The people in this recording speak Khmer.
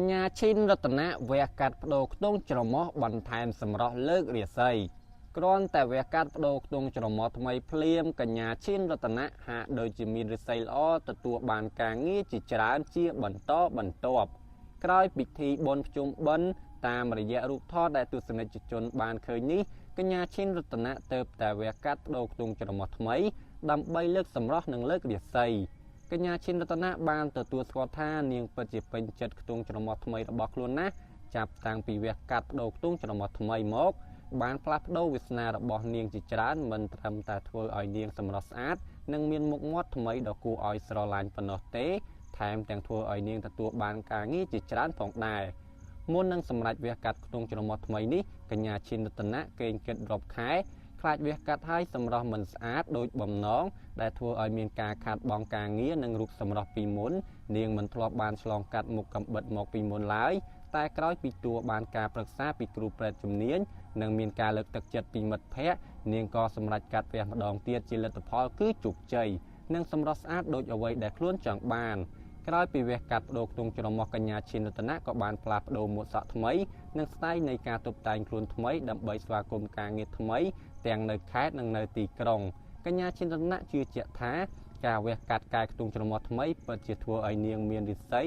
ញ្ញាឈិនរតនៈវះកាត់បដូរខ្ទង់ច្រមុះបន្ថែមសម្រស់លើករាសីគ្រាន់តែវះកាត់បដូរខ្ទង់ច្រមុះថ្មីភ្លាមកញ្ញាឈិនរតនៈហាក់ដូចជាមានរាសីល្អទទួលបានការងារជាច្រើនជាបន្តបន្ទាប់ក្រោយពិធីបុណ្យភ្ជុំបិណ្ឌតាមរយៈរូបថតដែលទស្សនិកជនបានឃើញនេះកញ្ញាឈិនរតនៈទៅតែវះកាត់បដូរខ្ទង់ច្រមុះថ្មីដើម្បីលើកសម្រស់និងលើករាសីកញ្ញាឈិនរតនៈបានទទួលស្គាល់ថានាងពិតជាពេញចិត្តខ្ទង់ច្រមុះថ្មីរបស់ខ្លួនណាស់ចាប់តាំងពីវះកាត់បដូរខ្ទង់ច្រមុះថ្មីមកបានផ្លាស់ប្ដូរវាសនារបស់នាងជាច្រើនមិនត្រឹមតែធ្វើឲ្យនាងសម្រស់ស្អាតនិងមានមុខមាត់ថ្មីដ៏គួរឲ្យស្រឡាញ់ប៉ុណ្ណោះទេថែមទាំងធ្វើឲ្យនាងទទួលបានការងារជាច្រើនផងដែរមុននឹងសម្រេចវះកាត់ខ្ទង់ច្រមុះថ្មីនេះកញ្ញាឈិនរតនៈកេងគិតរាប់ខែខ្លាចវះកាត់ឲ្យសម្រស់មិនស្អាតដូចបំណងដែលធ្វើឲ្យមានការខាតបង់ការងារនិងរូបសម្រស់ពីមុននាងមិនធ្លាប់បានឆ្លងកាត់មុខកំបិតមកពីមុនឡើយតែក្រោយពីទួបានការប្រឹក្សាពីគ្រូពេទ្យជំនាញនិងមានការលើកទឹកចិត្តពីមិត្តភ័ក្តិនាងក៏សម្រេចកាត់វះម្ដងទៀតជាលទ្ធផលគឺជោគជ័យនិងសម្រស់ស្អាតដូចអ្វីដែលខ្លួនចង់បានក្រោយពីវះកាត់បដូរខ្ទង់ច្រមុះកញ្ញាឈិនរតនៈក៏បានផ្លាស់ប្ដូរម៉ូដសក់ថ្មីនិងស្ទាយនៃការតុបតែងខ្លួនថ្មីដើម្បីស្វាគមន៍ការងារថ្មីទាំងនៅខេត្តនិងនៅទីក្រុងកញ្ញាឈិនរតនៈជឿជាក់ថាការវះកាត់កែខ្ទង់ច្រមុះថ្មីពិតជាធ្វើឲ្យនាងមានរិស័យ